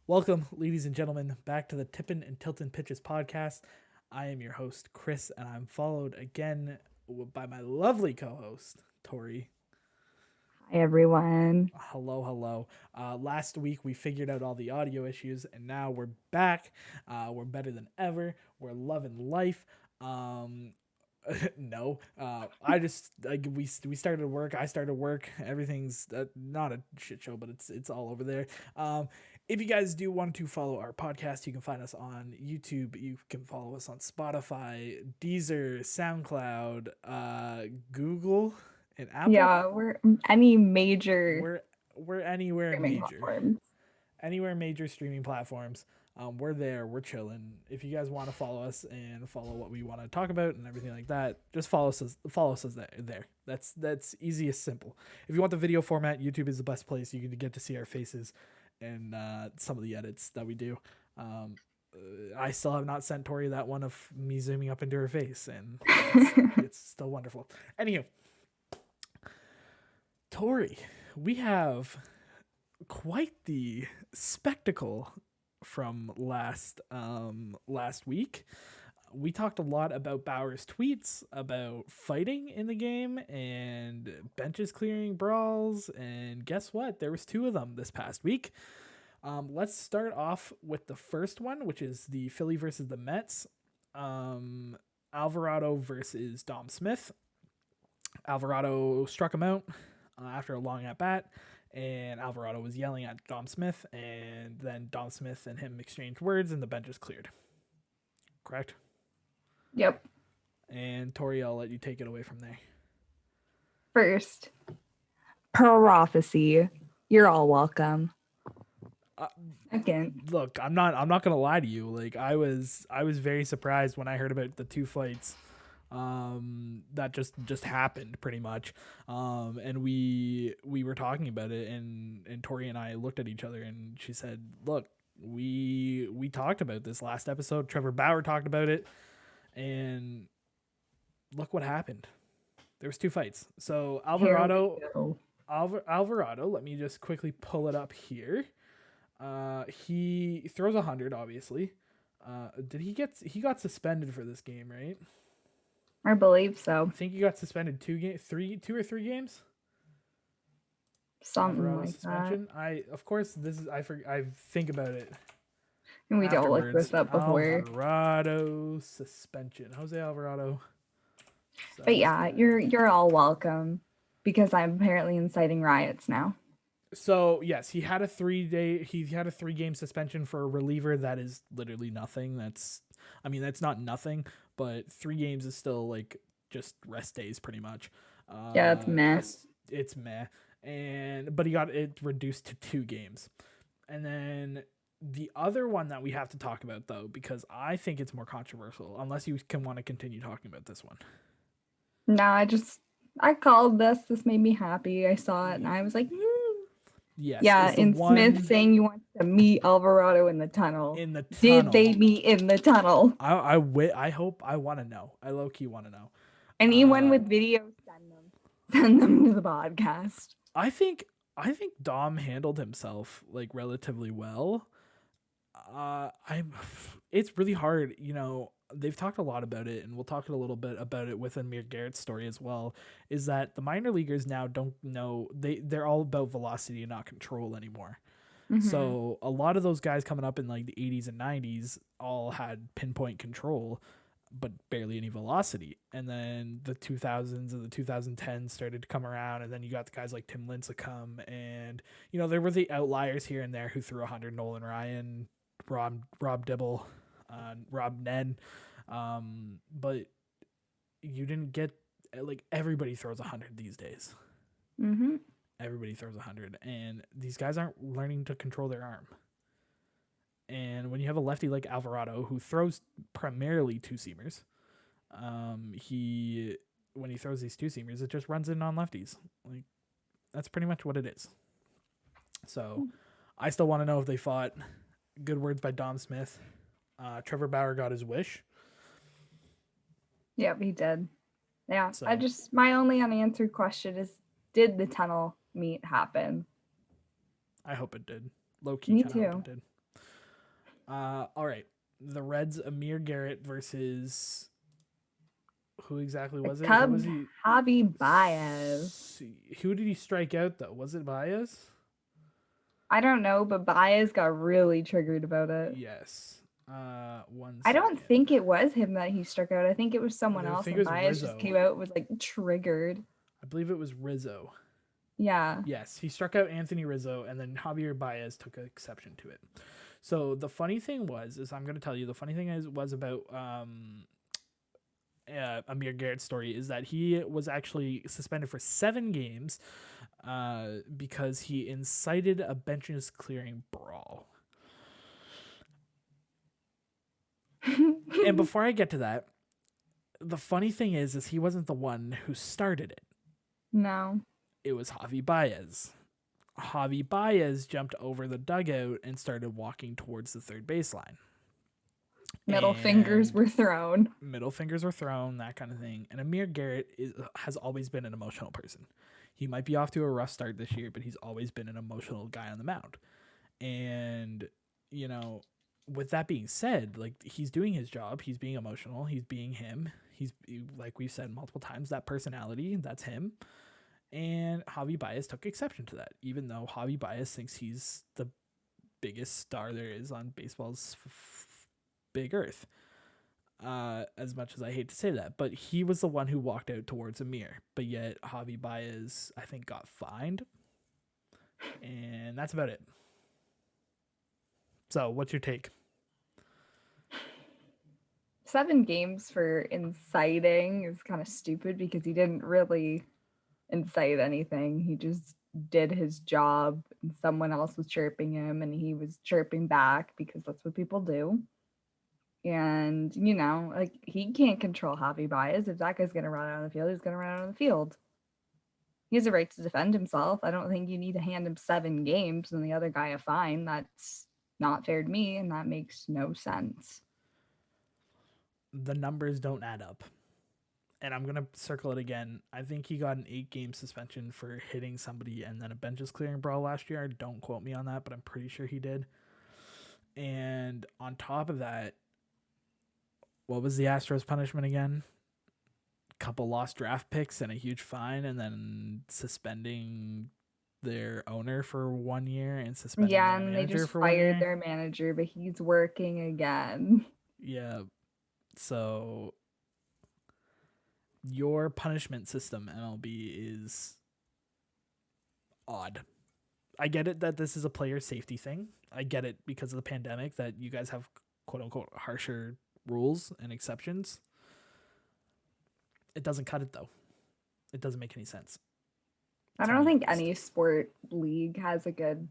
Welcome, ladies and gentlemen, back to the Tippin and Tiltin Pitches podcast. I am your host, Chris, and I'm followed again by my lovely co-host, Tori. Hi, everyone. Hello, hello. Last week we figured out all the audio issues, and now we're back. We're better than ever. We're loving life. Um, no, I just like we started work. I started work. Everything's not a shit show, but it's all over there. If you guys do want to follow our podcast, you can find us on YouTube. You can follow us on Spotify, Deezer, SoundCloud, Google, and Apple. Yeah, we're any major We're we're anywhere streaming major, platforms. anywhere major streaming platforms. We're there. We're chilling. If you guys want to follow us and follow what we want to talk about and everything like that, just follow us. Follow us as there. That's easy as simple. If you want the video format, YouTube is the best place. You can get to see our faces and some of the edits that we do. Um, I still have not sent Tori that one of me zooming up into her face, and it's still wonderful. Anywho, Tori, we have quite the spectacle from last week. We talked a lot about Bauer's tweets about fighting in the game and benches clearing brawls, and guess what? There was two of them this past week. Let's start off with the first one, which is the Philly versus the Mets. Alvarado versus Dom Smith. Alvarado struck him out after a long at bat, and Alvarado was yelling at Dom Smith, and then Dom Smith and him exchanged words, and the bench is cleared. Correct? Yep. And Tori, I'll let you take it away from there. First, prophecy. You're all welcome. Second, Look, I'm not gonna lie to you. Like I was very surprised when I heard about the two fights that just happened pretty much. And we were talking about it, and Tori and I looked at each other, and she said, "Look, we talked about this last episode. Trevor Bauer talked about it, and look what happened. There was two fights. So Alvarado. Let me just quickly pull it up here. He throws 100, obviously. He got suspended for this game, right? I believe so. I think he got suspended two or three games. Something Alvarado like suspension. Of course this is I think about it. that. And we don't look this up before. Alvarado suspension. Jose Alvarado. But yeah, you're all welcome because I'm apparently inciting riots now. So yes, he had a 3-game suspension for a reliever. That is literally nothing. That's not nothing, but 3 games is still like just rest days pretty much. Yeah, it's meh. It's meh. But he got it reduced to 2 games. And then the other one that we have to talk about though, because I think it's more controversial, unless you can want to continue talking about this one. No, I called this. This made me happy. I saw it and I was like, Yes. Yeah, and Smith saying you want to meet Alvarado in the tunnel. Did they meet in the tunnel? I hope. I want to know. I low-key want to know. Anyone with videos, send them to the podcast. I think Dom handled himself like relatively well. It's really hard, they've talked a lot about it, and we'll talk a little bit about it with Amir Garrett's story as well, is that the minor leaguers now don't know, they're all about velocity and not control anymore. Mm-hmm. So a lot of those guys coming up in like the 80s and 90s all had pinpoint control, but barely any velocity. And then the 2000s and the 2010s started to come around, and then you got the guys like Tim Lincecum, and there were the outliers here and there who threw 100, Nolan Ryan, Rob Dibble, Rob Nen, but you didn't get, like, everybody throws 100 these days. Mm-hmm. Everybody throws 100, and these guys aren't learning to control their arm. And when you have a lefty like Alvarado, who throws primarily two-seamers, when he throws these two-seamers, it just runs in on lefties. Like, that's pretty much what it is. So I still want to know if they fought. Good words by Dom Smith. Trevor Bauer got his wish. Yep, he did. Yeah, so, my only unanswered question is, did the tunnel meet happen? I hope it did. Low key. Me too. Hope it did. All right. The Reds, Amir Garrett versus who exactly The was it? Who was Cubs, he? Javi Baez. Who did he strike out though? Was it Baez? I don't know, but Baez got really triggered about it. Yes. One I don't second. think it was him that he struck out. I think it was someone I else, think it and was Baez just Rizzo. came out and was like triggered. I believe it was Rizzo. Yeah. Yes, he struck out Anthony Rizzo, and then Javier Baez took exception to it. So the funny thing is I'm going to tell you, the funny thing was about Amir Garrett's story is that he was actually suspended for 7 games because he incited a benches clearing brawl. And before I get to that, the funny thing is he wasn't the one who started it. No. It was Javi Baez. Javi Baez jumped over the dugout and started walking towards the third baseline. Middle fingers were thrown. Middle fingers were thrown, that kind of thing. And Amir Garrett has always been an emotional person. He might be off to a rough start this year, but he's always been an emotional guy on the mound. And, you know, with that being said, like he's doing his job, he's being emotional, he's being him. He's like we've said multiple times, that personality, that's him. And Javi Baez took exception to that, even though Javi Baez thinks he's the biggest star there is on baseball's big earth. As much as I hate to say that, but he was the one who walked out towards Amir. But yet Javi Baez, I think, got fined, and that's about it. So, what's your take? 7 games for inciting is kind of stupid because he didn't really incite anything. He just did his job and someone else was chirping him and he was chirping back because that's what people do. And, you know, like he can't control Javi Baez. If that guy's going to run out on the field, he's going to run out on the field. He has a right to defend himself. I don't think you need to hand him 7 games and the other guy a fine. That's not fair to me, and that makes no sense. The numbers don't add up. And I'm going to circle it again. I think he got an 8-game suspension for hitting somebody and then a benches clearing brawl last year. Don't quote me on that, but I'm pretty sure he did. And on top of that, what was the Astros punishment again? Couple lost draft picks and a huge fine, and then suspending their owner for 1 year and suspending their and they manager just for 1 fired year. their manager, but he's working again. Yeah. So your punishment system, MLB, is odd. I get it that this is a player safety thing. I get it because of the pandemic that you guys have quote unquote harsher rules and exceptions. It doesn't cut it though. It doesn't make any sense. I don't think any sport league has a good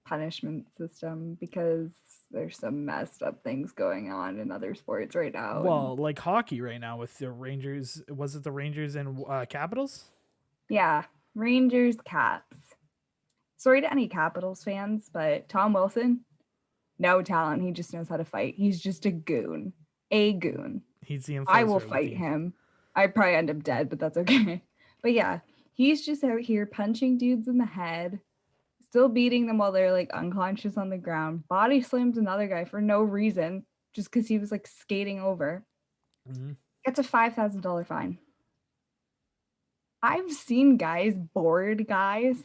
punishment system because there's some messed up things going on in other sports right now. Well, like hockey right now with the Rangers. Was it the Rangers and Capitals? Yeah, Rangers, Caps. Sorry to any Capitals fans, but Tom Wilson, no talent. He just knows how to fight. He's just a goon. A goon. He's the I will enforcer of the fight team. him. I'd probably end up dead, but that's okay. But yeah, he's just out here punching dudes in the head, still beating them while they're like unconscious on the ground. Body slams another guy for no reason, just because he was like skating over. Mm-hmm. Gets a $5,000 fine. I've seen guys board guys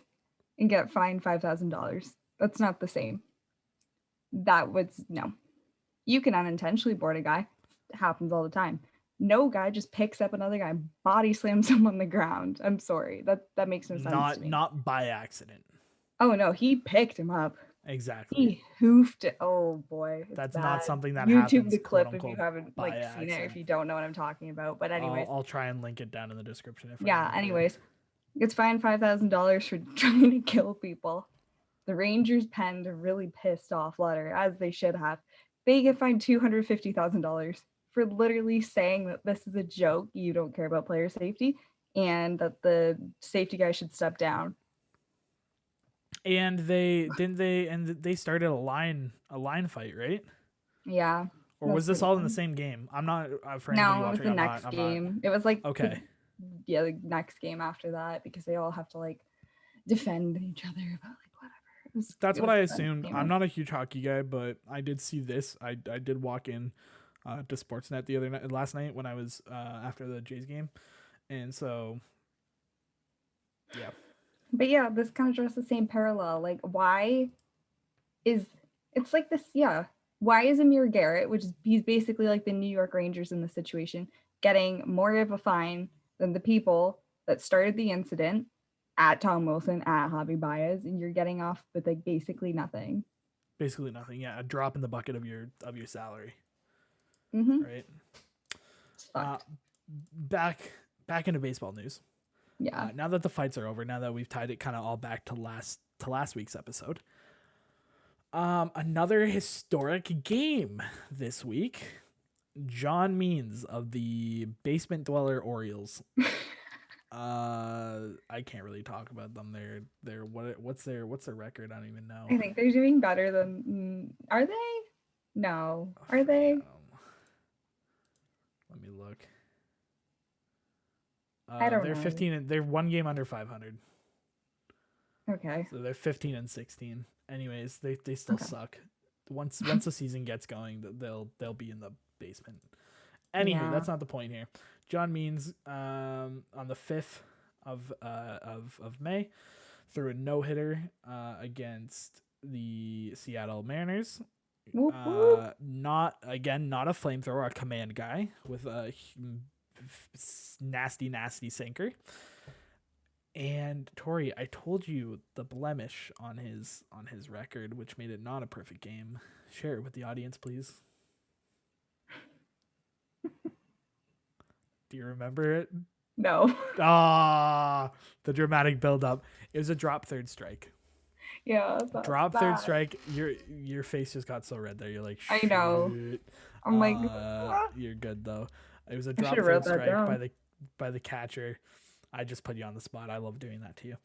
and get fined $5,000. That's not the same. That was no. You can unintentionally board a guy. It happens all the time. No guy just picks up another guy and body slams him on the ground. I'm sorry. That makes no sense to me. Not by accident. Oh no, he picked him up. Exactly. He hoofed it. Oh boy. That's bad. not something that YouTube happens, the clip quote, if you haven't like seen accident. it, if you don't know what I'm talking about. But anyways. I'll try and link it down in the description. Yeah, anyways. Gets fined $5,000 for trying to kill people. The Rangers penned a really pissed off letter, as they should have. They get fined $250,000 for literally saying that this is a joke, you don't care about player safety, and that the safety guy should step down. And they started a line fight, right? Yeah. Or was this all in the same game? I'm not for anybody no, it was watching. the next game. It was like okay. The next game after that because they all have to like defend each other about like whatever. It That's It what was I kind of assumed. I'm famous. not a huge hockey guy, but I did see this. I did walk in to Sportsnet the other night, last night when I was after the Jays game, and so yeah, But yeah, this kind of draws the same parallel. Like, why is it's like this? Yeah, why is Amir Garrett, which is he's basically like the New York Rangers in the situation, getting more of a fine than the people that started the incident at Tom Wilson at Javi Baez, and you're getting off with like basically nothing. basically nothing. Yeah, a drop in the bucket of your salary, Mm-hmm. right? It's Uh, fucked. back back into baseball news. Yeah. Now that the fights are over, now that we've tied it kind of all back to last week's episode, another historic game this week. John Means of the Basement Dweller Orioles. I can't really talk about them. They're what's their record? I don't even know. I think they're doing better than. Are they? No. Are they? Let me look. I don't They're know. 15 and they're one game under 500. Okay. So they're 15 and 16. Anyways, they still Okay. suck. Once the season gets going, they'll be in the basement. Anywho, Yeah. that's not the point here. John Means on the 5th of May threw a no hitter against the Seattle Mariners. Whoop whoop. Not a flamethrower, a command guy with a nasty sinker. And Tori, I told you the blemish on his record, which made it not a perfect game. Share it with the audience, please. Do you remember it? No. Ah, the dramatic build up. It was a drop third strike. Yeah, that's Drop third bad. strike. Your face just got so red there. You're like, I know. shit. I'm like, "Ah." You're good though. It was a I should drop have wrote third that strike down. by the catcher. I just put you on the spot. I love doing that to you.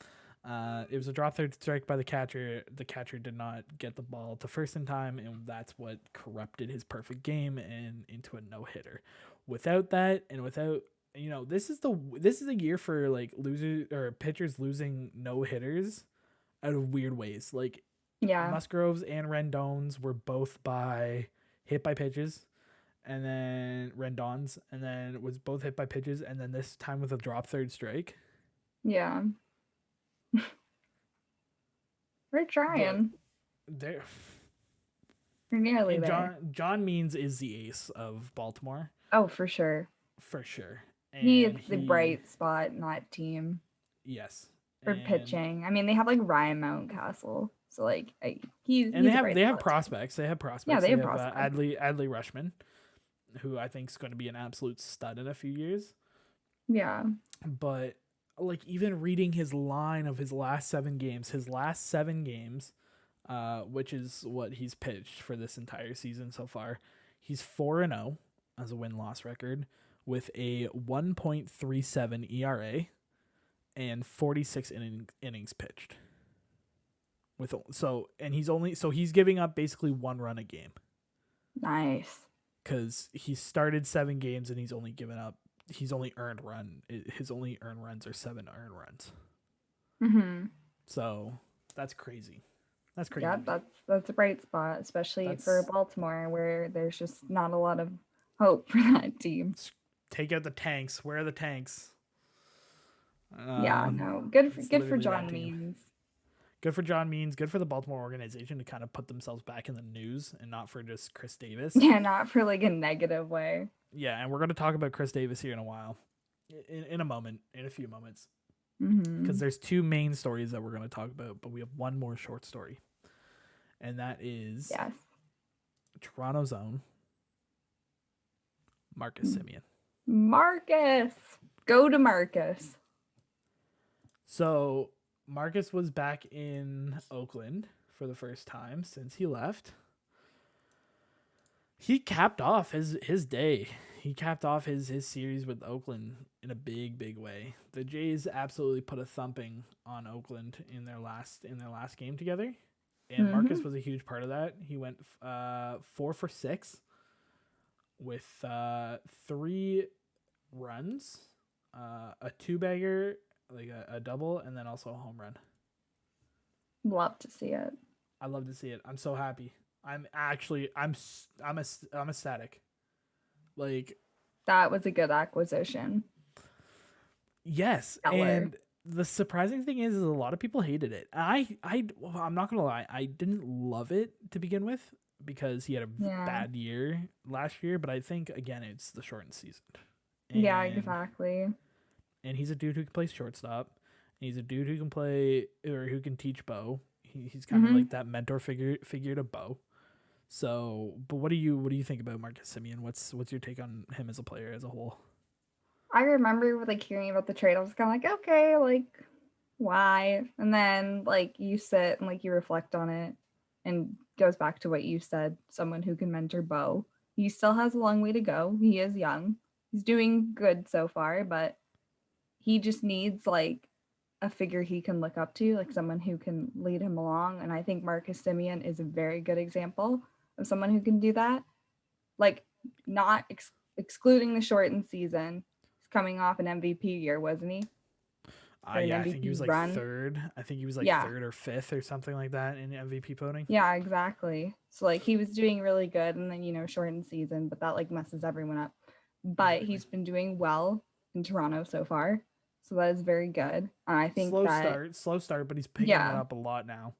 It was a drop third strike by the catcher. The catcher did not get the ball to first in time, and that's what corrupted his perfect game and into a no hitter. Without that, and without this is the year for like losers or pitchers losing no hitters out of weird ways. Like Yeah. Musgroves and Rendon's were both by hit by pitches, and then Rendon's, and then was both hit by pitches, and then this time with a drop third strike. Yeah. We're But trying. there, We're nearly and there. John Means is the ace of Baltimore Oh, for sure. for sure, He is and the he bright spot in that team yes, for and pitching. I mean, they have like Ryan Mountcastle. So like he's and he's a bright they have spot too. prospects. They have Yeah, prospects. they They have have prospects. Adley Rushman, who I think is going to be an absolute stud in a few years. Yeah. But like even reading his line of his last 7 games, which is what he's pitched for this entire season so far, he's 4-0 as a win-loss record with a 1.37 ERA and 46 innings pitched. He's giving up basically 1 run a game Nice. because he started 7 games and he's only earned run. His only earned runs are 7 earned runs. Mm-hmm. So that's crazy. That's Yeah, crazy. that's a bright spot, especially for That's Baltimore, where there's just not a lot of hope for that team. take out the tanks. Where are the tanks? Yeah, no, It's good for literally that John team. Means. Good for John Means. Good for the Baltimore organization to kind of put themselves back in the news and not for just Chris Davis. Yeah, not for like a negative way. Yeah, and we're going to talk about Chris Davis here in a while, in a few moments, Mm-hmm. because there's 2 main stories that we're going to talk about, but we have one more short story, and that is Yes. Toronto's own Marcus Semien. Marcus. Go to Marcus. So Marcus was back in Oakland for the first time since he left. He capped off his day. He capped off his series with Oakland in a big way. The Jays absolutely put a thumping on Oakland in their last game together, and Mm-hmm. Marcus was a huge part of that. He went 4 for 6 with 3 runs, a 2-bagger, like a double, and then also a home run. Love to see it. I love to see it. I'm so happy. I'm actually I'm ecstatic. Like, That was a good acquisition. yes, Stellar. and the surprising thing is a lot of people hated it. Well, I'm not gonna lie, I didn't love it to begin with because he had a Yeah. bad year last year. But I think again, it's the shortened season, Yeah, and exactly. he's a dude who can play shortstop. And he's a dude who can play or who can teach Bo. He's kind of Hmm. like that mentor figure to Bo. So, but what do you think about Marcus Simeon? What's your take on him as a player as a whole? I remember like hearing about the trade. I was kind of like, okay, like why? And then like you sit and like you reflect on it, and goes back to what you said. Someone who can mentor Bo. He still has a long way to go. He is young. He's doing good so far, but he just needs like a figure he can look up to, like someone who can lead him along. And I think Marcus Simeon is a very good example of someone who can do that. Like, not excluding the shortened season. He's coming off an MVP year, wasn't he? Or an Yeah, I think he MVP was like run? third. I think he was like Yeah. third or fifth or something like that in MVP voting. Yeah, exactly. So like he was doing really good, and then shortened season, but that like messes everyone up. But Exactly. he's been doing well in Toronto so far. So that is very good. And I think that Slow start, but he's picking it yeah, up a lot now.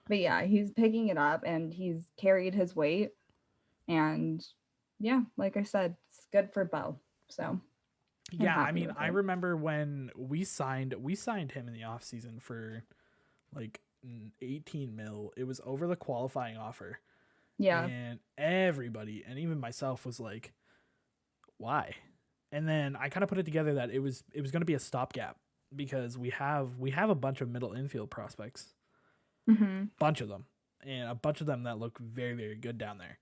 but yeah, he's picking it up and he's carried his weight. And yeah, like I said, it's good for Bo. So I'm Yeah, I happy mean, with I it. remember when we signed him in the off season for like 18 mil. It was over the qualifying offer, Yeah. and everybody, and even myself, was like, "Why?" And then I kind of put it together that it was going to be a stopgap because we have a bunch of middle infield prospects, Mm-hmm. bunch of them, and a bunch of them that look very very good down there.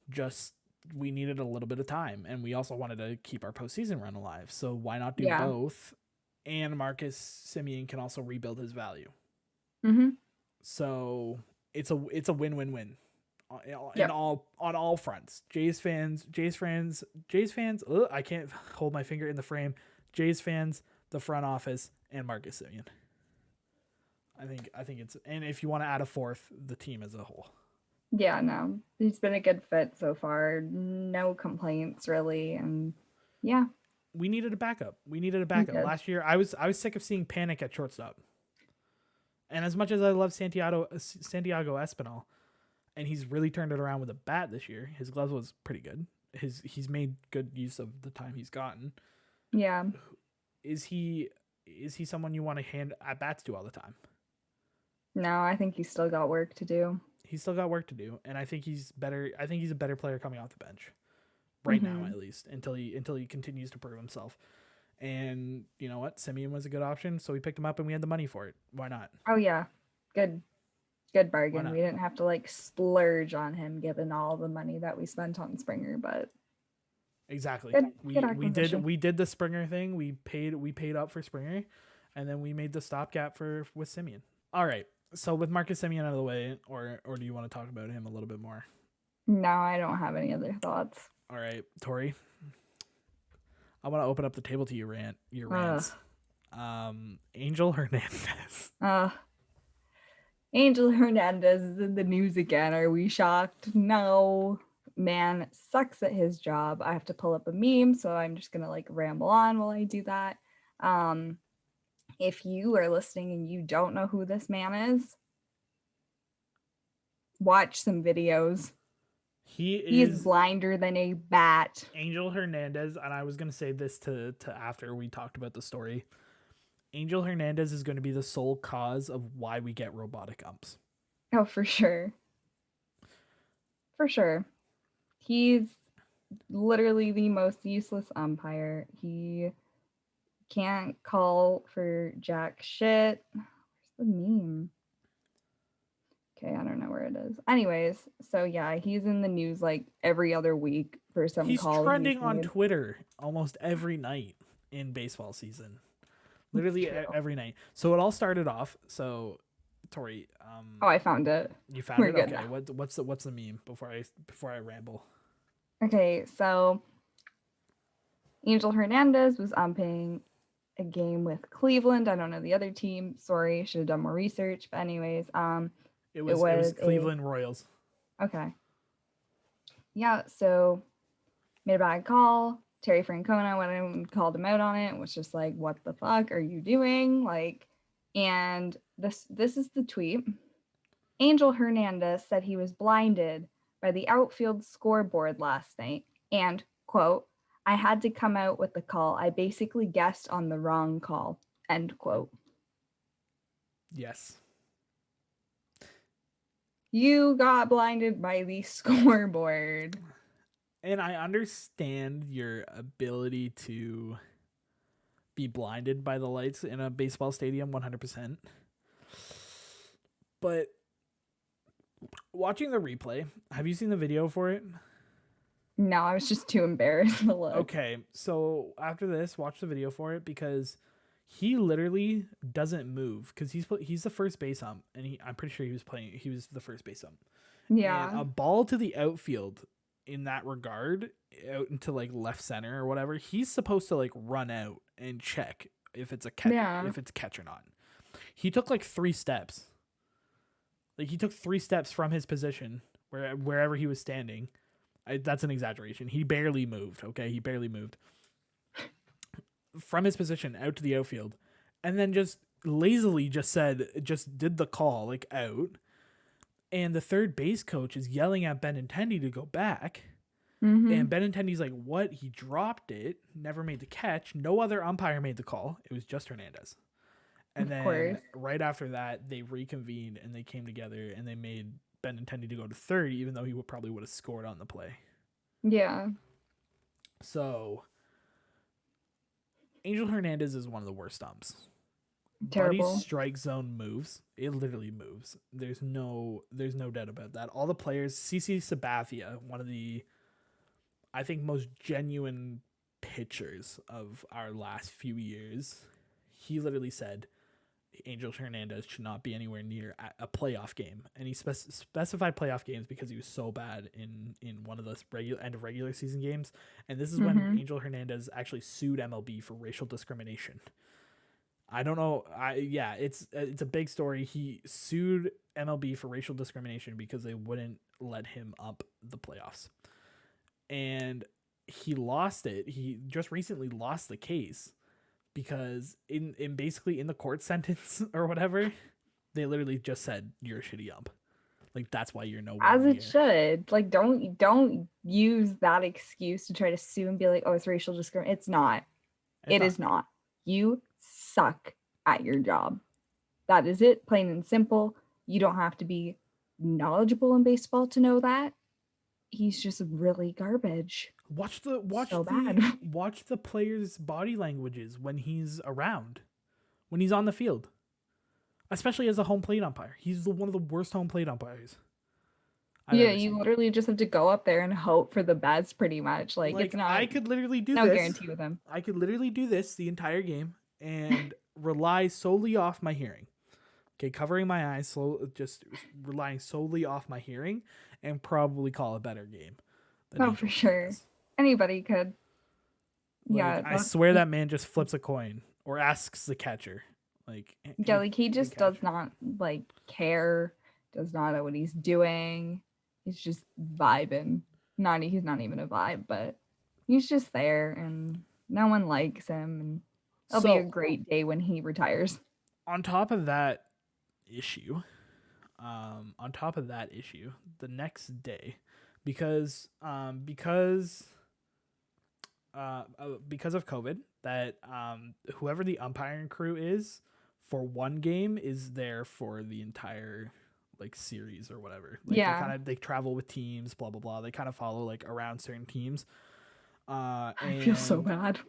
Just we needed a little bit of time, and we also wanted to keep our postseason run alive. So why not do Yeah. both? And Marcus Simeon can also rebuild his value. Mm-hmm. So it's a win win win in Yep. all on all fronts. Jays fans. I can't hold my finger in the frame. Jays fans, the front office, and Marcus Simeon. I think it's, and if you want to add a fourth, the team as a whole. Yeah, no. He's been a good fit so far. No complaints really. And yeah, We needed a backup. We needed a we backup. did. Last year, I was sick of seeing panic at shortstop. And as much as I love Santiago Espinal, and he's really turned it around with a bat this year. His glove was pretty good. He's made good use of the time he's gotten. Yeah. Is he someone you want to hand at bats to all the time? No, I think he's still got work to do. He's still got work to do, and I think he's better. I think he's a better player coming off the bench right now, Mm-hmm. at least until he continues to prove himself. And you know what, Simeon was a good option, so we picked him up, and we had the money for it. Why not? Oh yeah. Good good Why bargain. not? We didn't have to like splurge on him given all the money that we spent on Springer, but Exactly. good We did acquisition. we did the Springer thing. We paid up for Springer, and then we made the stopgap for with Simeon. All right. So with Marcus Simeon out of the way, or do you want to talk about him a little bit more? No, I don't have any other thoughts. All right, Tori. I want to open up the table to your Ugh. rants. Angel Hernandez. Uh Angel Hernandez is in the news again. Are we shocked? No. Man sucks at his job. I have to pull up a meme, so I'm just gonna like ramble on while I do that. Um, if you are listening and you don't know who this man is, watch some videos. He He is is blinder than a bat. Angel Hernandez, and I was gonna say this to after we talked about the story. Angel Hernandez is going to be the sole cause of why we get robotic umps. Oh, for sure. For sure. He's literally the most useless umpire. He can't call for jack shit. Where's the meme? Okay, I don't know where it is. Anyways, so yeah, he's in the news like every other week for some He's call he's trending on made. Twitter almost every night in baseball season. It's Literally true. every night. So it all started off. So Tori, Oh, I found it. you found We're it? good Okay. now. What's the meme before I ramble? Okay, so Angel Hernandez was umping a game with Cleveland. I don't know the other team. Sorry, should have done more research. But anyways, It it was was a Cleveland Royals. okay. Yeah, so made a bad call. Terry Francona went and called him out on it. Was just like, "What the fuck are you doing?" Like, and this is the tweet. Angel Hernandez said he was blinded by the outfield scoreboard last night, and quote, "I had to come out with the call. I basically guessed on the wrong call." End quote. Yes. You got blinded by the scoreboard. And I understand your ability to be blinded by the lights in a baseball stadium 100%. But watching the replay, have you seen the video for it? No, I was just too embarrassed to look. Okay, so after this, watch the video for it because he literally doesn't move because he's the first base ump, and I'm pretty sure he was the first base ump. And Yeah. a ball to the outfield in that regard, out into like left center or whatever, he's supposed to like run out and check if it's a catch, Yeah. if it's catch or not. He took like 3 steps. Like he took 3 steps from his position wherever he was standing. That's an exaggeration. He barely moved. Okay, he barely moved from his position out to the outfield, and then just lazily just did the call like out. And the third base coach is yelling at Benintendi to go back. And Benintendi's like, "What? He dropped it. Never made the catch. No other umpire made the call. It was just Hernandez." And Of course. then right after that, they reconvened and they came together and they made Benintendi to go to third, even though he probably would have scored on the play. Yeah. So Angel Hernandez is one of the worst umps. Terrible. Buddy's strike zone moves. It literally moves. There's no doubt about that. All the players, CC Sabathia, one of the, I think, most genuine pitchers of our last few years, he literally said Angel Hernandez should not be anywhere near a playoff game, and he specified playoff games because he was so bad in one of the end of regular season games. And this is when Angel Hernandez actually sued MLB for racial discrimination. I don't know. It's a big story. He sued MLB for racial discrimination because they wouldn't let him up the playoffs, and he lost it. He just recently lost the case because in basically in the court sentence or whatever, they literally just said you're a shitty ump. Like that's why you're nowhere As near. it should. Like don't use that excuse to try to sue and be like, "Oh, it's racial discrimination." It's not. It is not. You suck at your job. That is it, plain and simple. You don't have to be knowledgeable in baseball to know that. He's just really garbage. Watch So bad. watch the players' body languages when he's around, when he's on the field, especially as a home plate umpire. He's one of the worst home plate umpires. Yeah, you literally just have to go up there and hope for the best, pretty much. Like it's not. I could literally do no this. guarantee with him. I could literally do this the entire game and rely solely off my hearing. Okay, covering my eyes, just relying solely off my hearing, and probably call a better game. Oh, for sure. Anybody could. Like, I swear that man just flips a coin or asks the catcher. Like yeah, like he just does not like care, does not know what he's doing. He's just vibing. He's not even a vibe, but he's just there and no one likes him, and it'll be a great day when he retires. On top of that issue, the next day, because of COVID, that whoever the umpiring crew is for one game is there for the entire like series or whatever. Like they travel with teams, blah blah blah. They kind of follow like around certain teams. I feel so bad.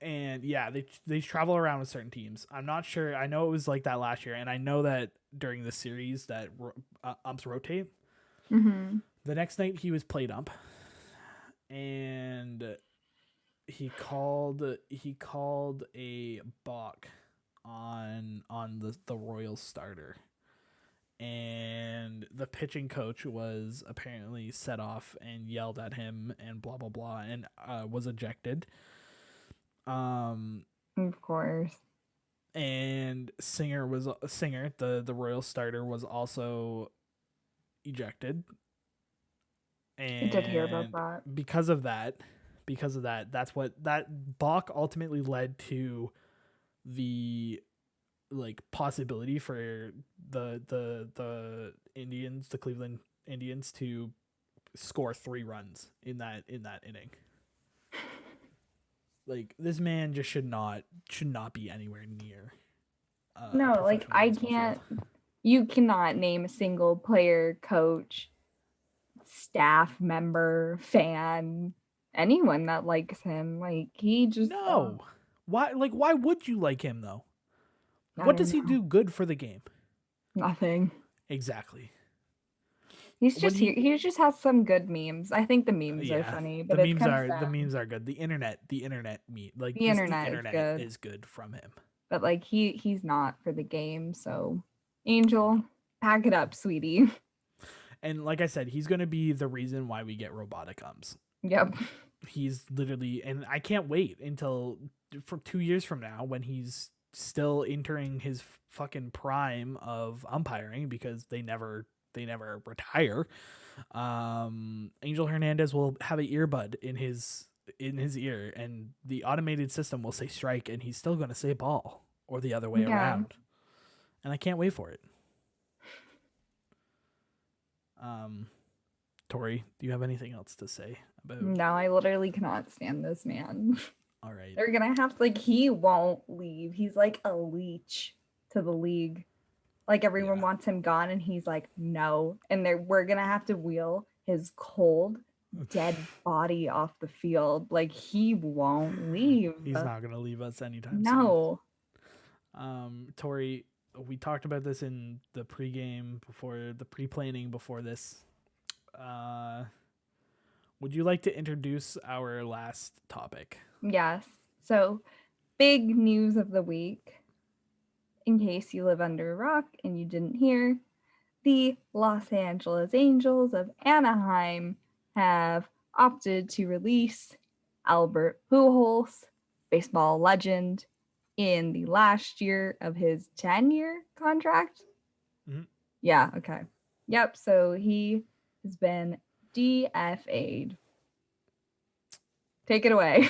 And yeah, they travel around with certain teams. I'm not sure. I know it was like that last year, and I know that during the series that umps rotate. The next night he was plate ump, and he called a balk on the Royals starter, and the pitching coach was apparently set off and yelled at him and blah blah blah, and was ejected. Of course. And Singer, the Royal starter, was also ejected. I did hear about And that. because of that, that's what that balk ultimately led to the like possibility for the Indians, the Cleveland Indians, to score 3 runs in that inning. Like this man just should not be anywhere near a No, like professional baseball field. you cannot name a single player, coach, staff member, fan, anyone that likes him. Like he just, No, why would you like him though? I What don't does he know, do good for the game? nothing. Exactly. He's When just here. he He just has some good memes. I think the memes are Yeah, funny, the but it's memes kind of are the sad. memes are good. The internet meet like The just the internet is internet good, is good from him. but like he's not for the game. So, Angel, pack it up, sweetie. And like I said, he's gonna be the reason why we get robotic ums. Yep. He's literally, and I can't wait until for 2 years from now when he's still entering his fucking prime of umpiring because they never retire. Angel Hernandez will have an earbud in his ear, and the automated system will say strike, and he's still going to say ball or the other way Yeah. around. And I can't wait for it. Um, Tori, do you have anything else to say about? No, I literally cannot stand this man. All right. They're gonna have to, like, he won't leave. He's like a leech to the league. Like everyone Yeah. wants him gone, and he's like, no. And we're gonna have to wheel his cold, dead body off the field. Like he won't leave. He's not going to leave us anytime soon. No. Tori, we talked about this in the pregame before the pre-planning before this. Uh, would you like to introduce our last topic? Yes. So, big news of the week. In case you live under a rock and you didn't hear, the Los Angeles Angels of Anaheim have opted to release Albert Pujols, baseball legend, in the last year of his 10-year contract. Mm-hmm. Yeah, okay. Yep, so he has been DFA'd. Take it away.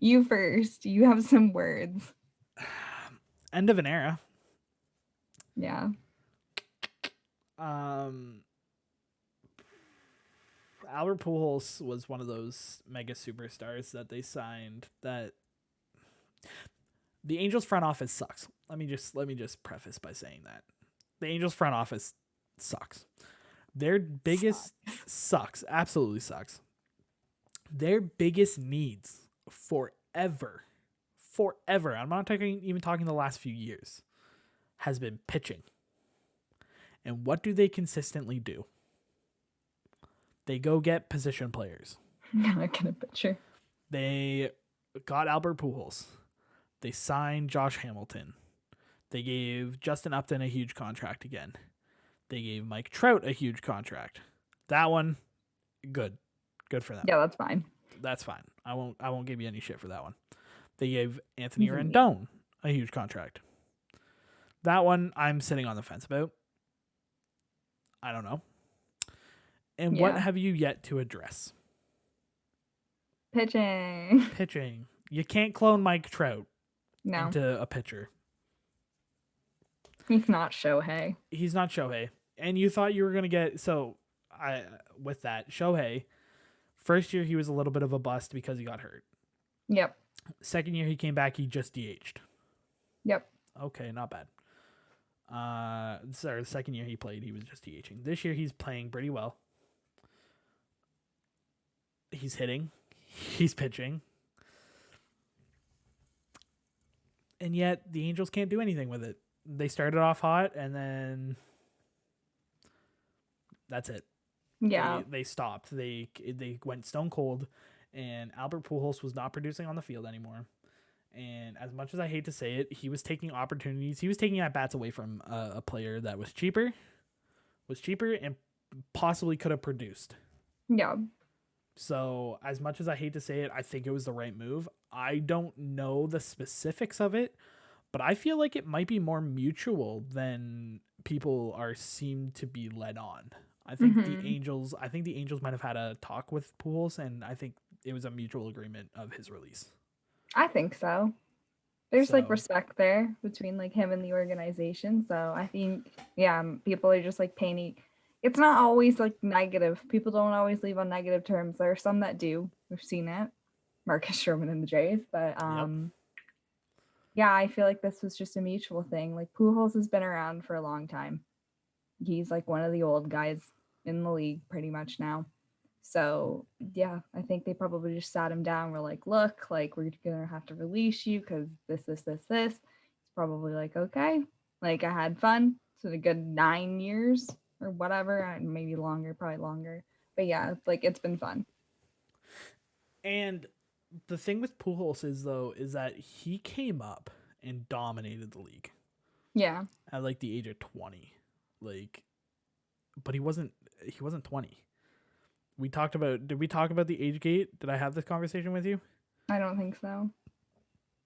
You first. You have some words. End of an era. Yeah. Albert Pujols was one of those mega superstars that they signed that the Angels front office sucks. Let me just preface by saying that. The Angels front office sucks. Their biggest sucks, absolutely sucks. Their biggest needs forever, I'm not even talking the last few years, has been pitching. And what do they consistently do? They go get position players. Now I get a picture. They got Albert Pujols. They signed Josh Hamilton. They gave Justin Upton a huge contract again. They gave Mike Trout a huge contract. That one, good for them. Yeah, that's fine. That's fine. I won't give you any shit for that one. They gave Anthony He's a meat. Rendon a huge contract. That one I'm sitting on the fence about. I don't know. And what Yeah. have you yet to address? Pitching. Pitching. You can't clone Mike Trout No, into a pitcher. he's not Shohei. He's not Shohei. And you thought you were going to get... So, with that, Shohei, first year he was a little bit of a bust because he got hurt. Yep. Second year he came back, he just DH'd. Yep. Okay, not bad. Sorry, the second year he played, he was just DHing. This year he's playing pretty well. He's hitting. He's pitching. And yet the Angels can't do anything with it. They started off hot and then that's it. Yeah. They stopped. They went stone cold, and Albert Pujols was not producing on the field anymore. And as much as I hate to say it, he was taking opportunities. He was taking at bats away from a player that was cheaper, and possibly could have produced. Yeah. So, as much as I hate to say it, I think it was the right move. I don't know the specifics of it, but I feel like it might be more mutual than people are seem to be led on. Hmm. I think the Angels might have had a talk with Pujols, and I think it was a mutual agreement of his release. I think so. There's like So, respect there between like him and the organization. So I think, yeah, people are just like painting. It's not always like negative. People don't always leave on negative terms. There are some that do. We've seen it. Marcus Sherman and the Jays. But yep. yeah, I feel like this was just a mutual thing. Like Pujols has been around for a long time. He's like one of the old guys in the league pretty much now. So yeah, I think they probably just sat him down. We're like, look, like we're gonna have to release you because this. He's probably like, okay. Like I had fun. So a good 9 years or whatever, maybe longer, probably longer. But yeah, like it's been fun. And the thing with Pujols is though is that he came up and dominated the league Yeah. at like the age of 20. Like, but he wasn't 20. Did we talk about the age gate? Did I have this conversation with you? I don't think so.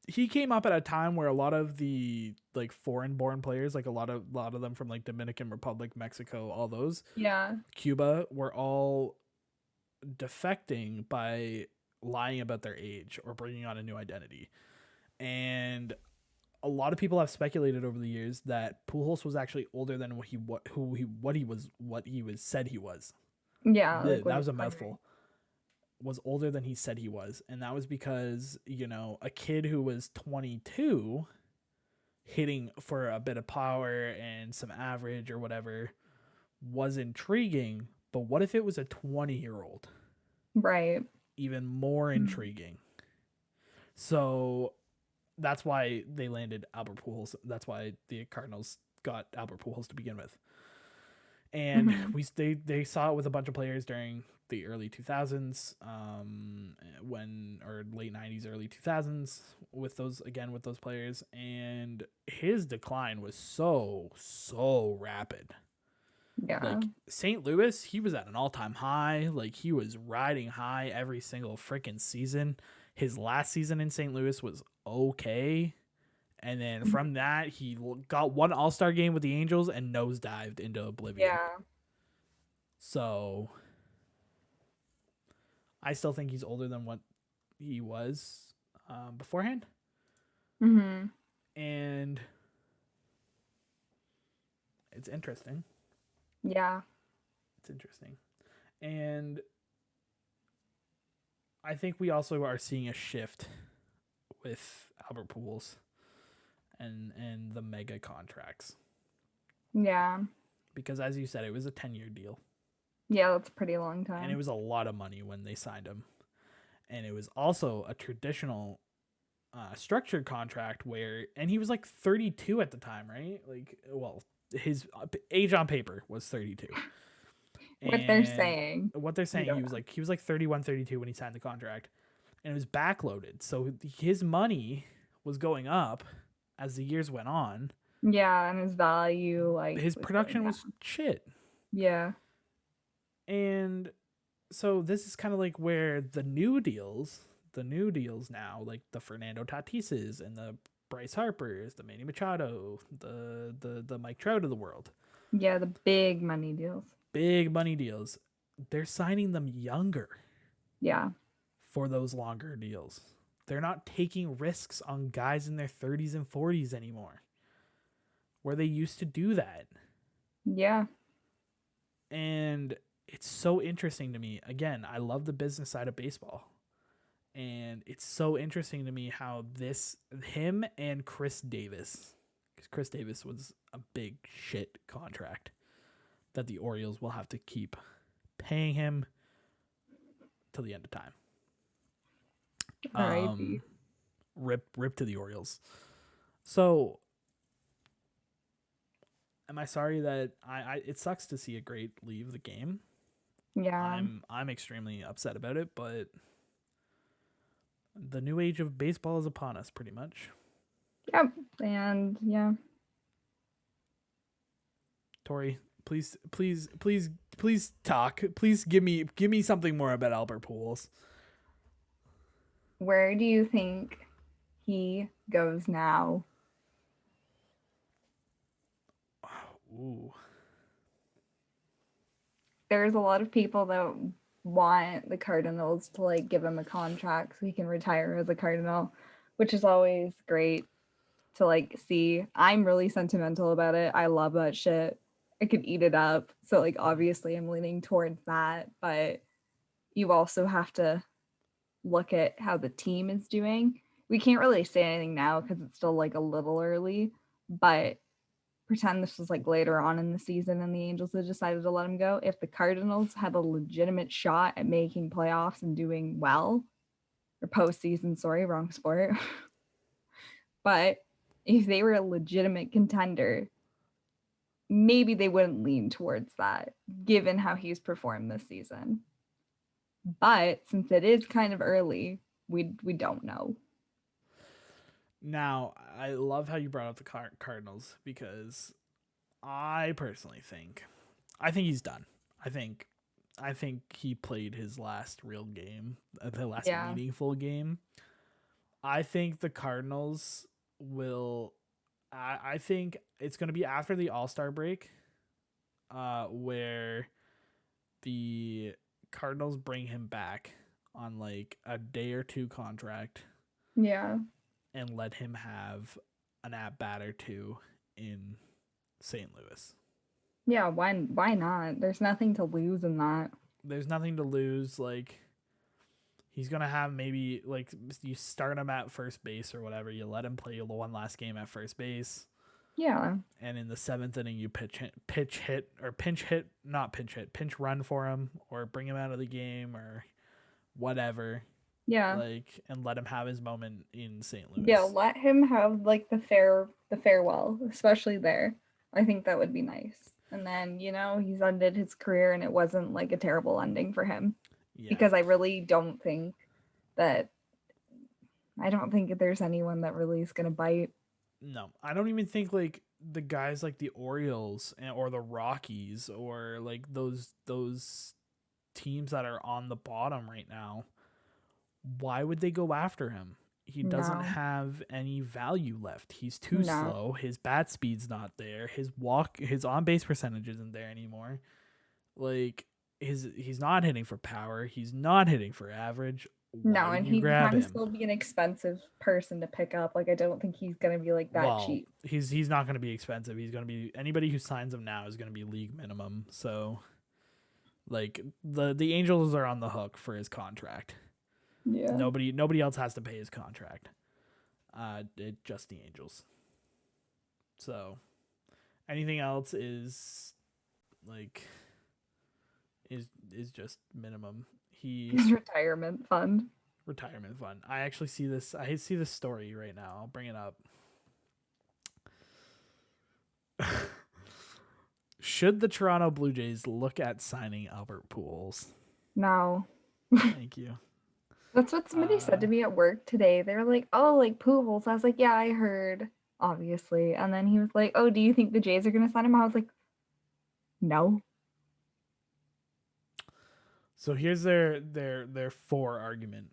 He came up at a time where a lot of the like foreign born players, like a lot of them from like Dominican Republic, Mexico, all those, Yeah. Cuba, were all defecting by lying about their age or bringing on a new identity. And a lot of people have speculated over the years that Pujols was actually older than what he was said he was. Yeah, like what That he's was a claiming. mouthful. Was older than he said he was, and that was because a kid who was 22 hitting for a bit of power and some average or whatever was intriguing. But what if it was a 20-year-old? Right. Even more Mm-hmm. intriguing. So that's why they landed Albert Pujols. That's why the Cardinals got Albert Pujols to begin with. And Mm-hmm. they saw it with a bunch of players during the early 2000s, when or late 90s, early 2000s with those players, and his decline was so rapid. Yeah. Like St. Louis, he was at an all time high. Like he was riding high every single freaking season. His last season in St. Louis was okay. And then from that, he got one All Star game with the Angels and nosedived into oblivion. Yeah. So I still think he's older than what he was beforehand. Mm-hmm. And it's interesting. Yeah. It's interesting. And I think we also are seeing a shift with Albert Pujols and the mega contracts, Yeah. because as you said, it was a 10-year deal, Yeah, that's a pretty long and it time. was a lot of money when they signed him, and it was also a traditional structured contract and he was like 32 at the time, right? Like, well, his age on paper was 32, What they're and saying, what they're we saying, don't know. he was like 31, 32 when he signed the contract, and it was backloaded, so his money was going up as the years went on. Yeah, and his value like His was going production was down. shit. Yeah. And so this is kind of like where the new deals now, like the Fernando Tatises and the Bryce Harpers, the Manny Machado, the Mike Trout of the world, Yeah, the big money deals. big money deals, they're signing them younger Yeah. for those longer deals. They're not taking risks on guys in their 30s and 40s anymore, where they used to do that. Yeah. And it's so interesting to me. Again, I love the business side of baseball. And it's so interesting to me how him and Chris Davis, because Chris Davis was a big shit contract that the Orioles will have to keep paying him till the end of time. R.I.P. Rip to the Orioles. So, am I sorry that it sucks to see a great leave the game. Yeah. I'm extremely upset about it, but the new age of baseball is upon us, pretty much. Yep. And yeah. Tori, Please talk. Please give me something more about Albert Pujols. Where do you think he goes now? Ooh. There's a lot of people that want the Cardinals to like give him a contract so he can retire as a Cardinal, which is always great to like see. I'm really sentimental about it. I love that shit. I could eat it up. So like obviously I'm leaning towards that, but you also have to look at how the team is doing. We can't really say anything now because it's still like a little early, but pretend this was like later on in the season and the Angels had decided to let him go. If the Cardinals had a legitimate shot at making playoffs and doing well, or postseason, sorry, wrong sport. But if they were a legitimate contender, maybe they wouldn't lean towards that given how he's performed this season. But since it is kind of early, we don't know. Now, I love how you brought up the Cardinals because I personally think he's done. I think I think he played his last real game, the last Yeah. meaningful game. I think the Cardinals will. I think it's going to be after the All Star break, where the Cardinals bring him back on like a day or two contract Yeah. and let him have an at bat or two in St. Louis. Yeah, why not? There's nothing to lose in that. There's nothing to lose. Like he's gonna have maybe like you start him at first base or whatever. You let him play the one last game at first base, Yeah. and in the seventh inning you pinch run for him or bring him out of the game or whatever. Yeah. Like and let him have his moment in St. Yeah, Louis. let him have like the farewell, especially there. I think that would be nice. And then, he's ended his career and it wasn't like a terrible ending for him. Yeah. Because I really don't think that I don't think there's anyone that really is gonna bite. No, I don't even think like the guys like the Orioles or the Rockies or like those teams that are on the bottom right now. Why would they go after him? He doesn't No. have any value left. He's too No. slow. His bat speed's not there. His on base percentage isn't there anymore. Like he's not hitting for power. He's not hitting for average. Why No, would and you he'd grab kind of him? still be an expensive person to pick up. Like I don't think he's gonna be like that Well, cheap. he's not going to be expensive. He's going to be anybody who signs him now is going to be league minimum. So like the Angels are on the hook for his contract. Yeah. Nobody else has to pay his contract. Just the Angels. So anything else is like is just minimum. He His retirement fund. retirement fund. I actually see this. I see this story right now. I'll bring it up. Should the Toronto Blue Jays look at signing Albert Pujols? No. Thank you. That's what somebody said to me at work today. They were like, "Oh, like Pujols." I was like, "Yeah, I heard, obviously." And then he was like, "Oh, do you think the Jays are gonna sign him?" I was like, "No." So here's their for argument.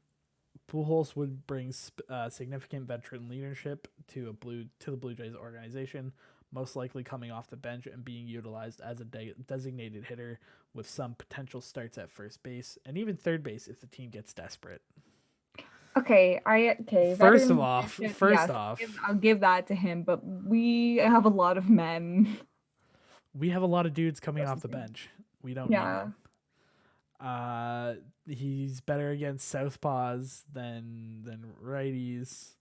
Pujols would bring significant veteran leadership to the Blue Jays organization, most likely coming off the bench and being utilized as a designated hitter with some potential starts at first base and even third base if the team gets desperate. Okay. First Veteran off, leadership, yes, I'll give that to him. But we have a lot of men. we have a lot of dudes coming off the bench. We don't need Yeah. him. He's better against southpaws than righties.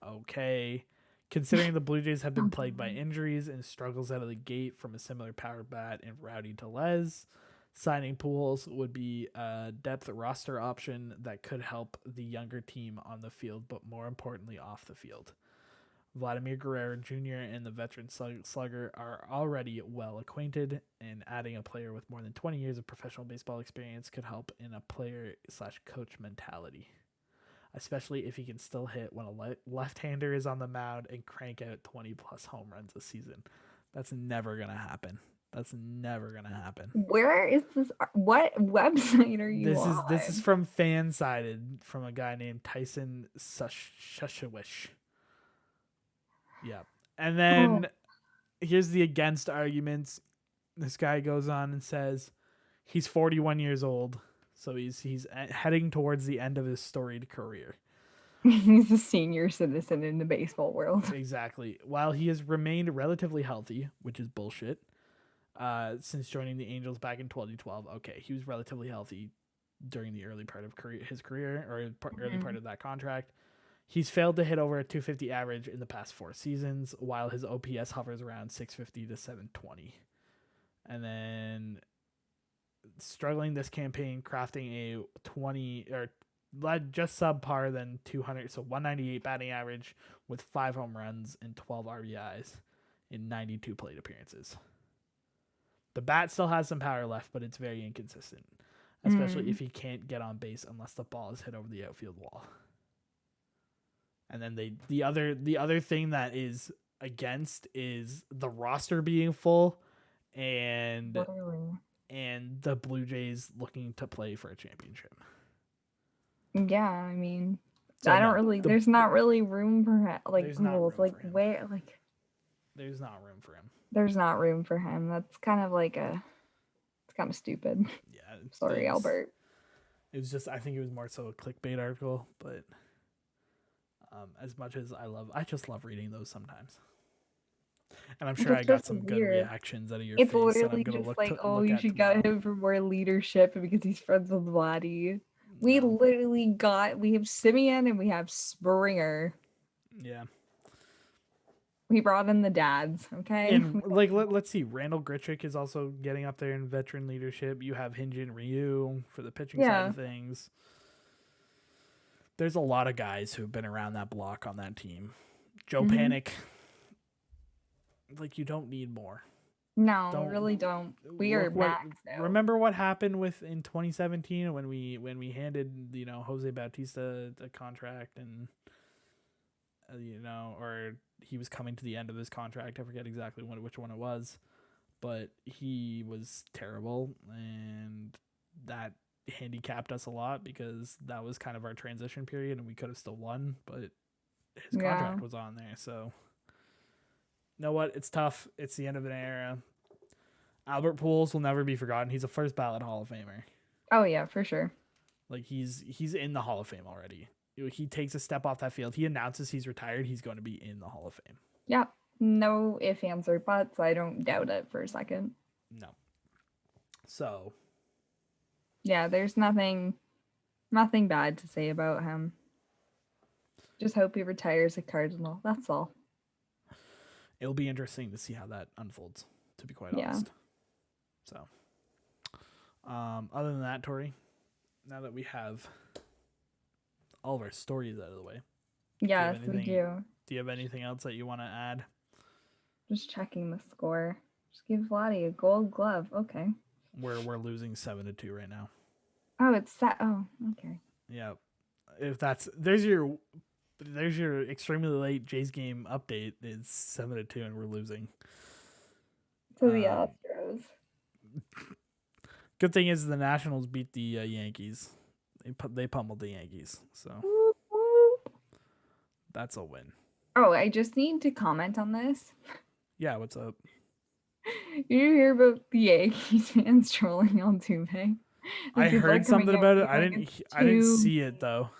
Okay. Considering the Blue Jays have been plagued by injuries and struggles out of the gate from a similar power bat in Rowdy Tellez, signing Pujols would be a depth roster option that could help the younger team on the field, but more importantly off the field. Vladimir Guerrero Jr. and the veteran slugger are already well acquainted, and adding a player with more than 20 years of professional baseball experience could help in a player/coach mentality, especially if he can still hit when a left-hander is on the mound and crank out 20 plus home runs a season. That's never going to happen. That's never gonna happen. Where is this? What website are you This is on? from Fansided from a guy named Tyson Shushawish. Yeah. And Oh, then here's the against arguments. This guy goes on and says he's 41 years old, so he's heading towards the end of his storied career. he's a senior citizen in the baseball world. Exactly. While he has remained relatively healthy, which is bullshit, since joining the Angels back in 2012. Okay, he was relatively healthy during the early part of his career, or early part Mhm. of that contract. He's failed to hit over a 250 average in the past 4 seasons, while his OPS hovers around 650 to 720. And then struggling this campaign, crafting a 20 or just subpar than 200, so 198 batting average with 5 home runs and 12 RBIs in 92 plate appearances. The bat still has some power left, but it's very inconsistent, especially Mm. if he can't get on base unless the ball is hit over the outfield wall. And then the other thing that is against is the roster being full and Literally. the Blue Jays looking to play for a championship. Yeah, I mean, So I don't no, really. There's not really room for like there's not rules. room Like for him. where like There's not room for him. there's not room for him. That's kind of like a. It's kind of stupid. Yeah, Sorry, Albert. it was just I think it was more so a clickbait article, but as much as I just love reading those sometimes. And I'm sure I It's got just some good weird. reactions out of your It's face that I'm literally gonna just like, oh, look you at should get tomorrow. him for more leadership because he's friends with Vladdy. We No, literally got. We have Simeon and we have Springer. yeah, We brought in the dads. Okay. and like let's see, Randall Grichuk is also getting up there in veteran leadership. You have Hyunjin Ryu for the pitching side Yeah. of things. There's a lot of guys who've been around that block on that team. Joe Mm-hmm. Panic, like you don't need more. No, we Don't really don't. We are look what maxed out. remember what happened with in 2017 when we handed Jose Bautista a contract and or he was coming to the end of his contract. I forget exactly which one it was, but he was terrible and that handicapped us a lot because that was kind of our transition period and we could have still won, but his Yeah. contract was on there. So, you know what? It's tough. It's the end of an era. Albert Pujols will never be forgotten. He's a first ballot Hall of Famer. Oh yeah, for sure. Like he's in the Hall of Fame already. He takes a step off that field. He announces he's retired. He's going to be in the Hall of Fame. Yeah. No ifs, ands, or buts. I don't doubt it for a second. No. So Yeah, there's nothing bad to say about him. Just hope he retires a Cardinal. That's all. it'll be interesting to see how that unfolds, to be quite Yeah. honest. So other than that, Tori, now that we have all of our stories out of the way, Yes, we do. do you have anything else that you want to add? Just checking the score. Just give Vladdy a gold glove. Okay. We're losing 7-2 right now. Oh, it's that. Oh, okay. Yeah. If that's there's your extremely late Jays game update. It's 7-2 and we're losing. To the Um, Astros. good thing is the Nationals beat the Yankees. They pummeled the Yankees, so Whoop, whoop. that's a win. Oh, I just need to comment on this. Yeah, what's up? You hear about the Yankees fans trolling on Tuesday? I People are heard coming something out about it. being like, it's I didn't too. see it though.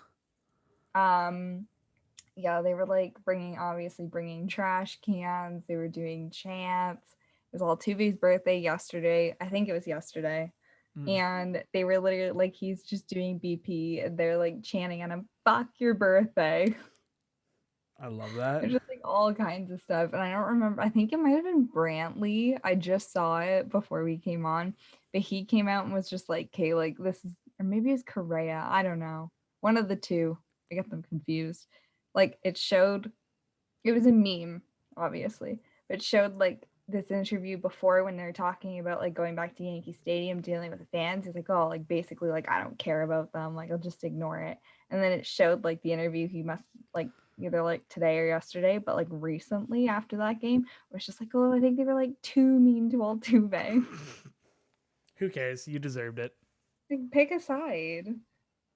Yeah, they were like bringing trash cans. They were doing chants. It was all Tuvi's birthday yesterday. I think it was yesterday. Mm, And they were literally like, he's just doing BP. And they're like chanting at him, fuck your birthday. I love that. There's just like all kinds of stuff. And I don't remember. I think it might have been Brantley. I just saw it before we came on. But he came out and was just like, okay, like this is, or maybe it was Correa. I don't know. One of the two. I get them confused. Like it showed, it was a meme, obviously. But it showed like this interview before when they're talking about like going back to Yankee Stadium, dealing with the fans. He's like, oh, like basically, like I don't care about them. Like I'll just ignore it. And then it showed like the interview he must like either like today or yesterday, but like recently after that game, it was just like, oh, I think they were like too mean to Altuve. Who cares? You deserved it. Like, pick a side.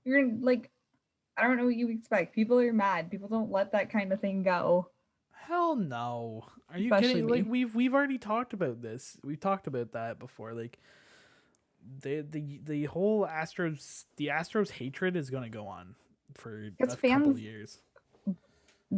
You're like, I don't know what you expect. People are mad. People don't let that kind of thing go, Hell no. Are you especially kidding? Like me. we've already talked about this. We've talked about that before. Like the whole Astros hatred is gonna go on for Because a couple fans of years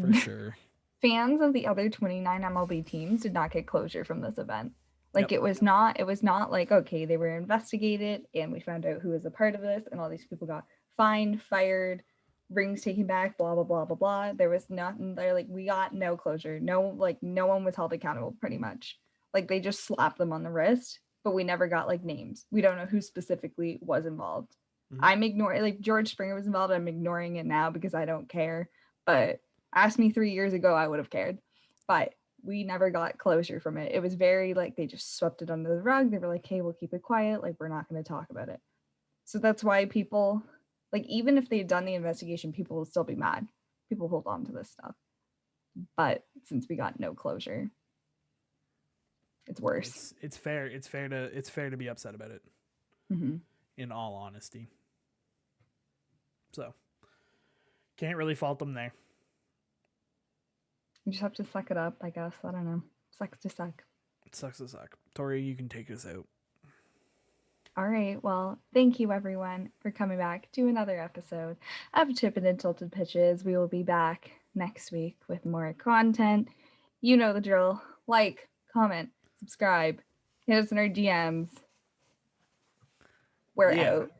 for sure. fans of the other 29 MLB teams did not get closure from this event. Like Yep. it was not like okay, they were investigated and we found out who was a part of this and all these people got fined, fired, rings taken back, blah blah blah blah blah. There was nothing there like we got no closure. No one was held accountable pretty much. Like they just slapped them on the wrist, but we never got like names. We don't know who specifically was involved. Mm-hmm. I'm ignoring like George Springer was involved. I'm ignoring it now because I don't care. But asked me 3 years ago, I would have cared. But we never got closure from it. It was very like they just swept it under the rug. They were like, hey, we'll keep it quiet. Like, we're not going to talk about it. So that's why people, like, even if they had done the investigation, people will still be mad. People hold on to this stuff. But since we got no closure, it's worse. It's fair. It's fair to be upset about it. Mm-hmm. In all honesty. So can't really fault them there. You just have to suck it up, I guess. I don't know. Sucks to suck. It sucks to suck. Tori, you can take us out. All right. Well, thank you everyone for coming back to another episode of Tippin and Tiltin Pitches. We will be back next week with more content. You know the drill. Like, comment, subscribe, hit us in our DMs. We're Yeah. out.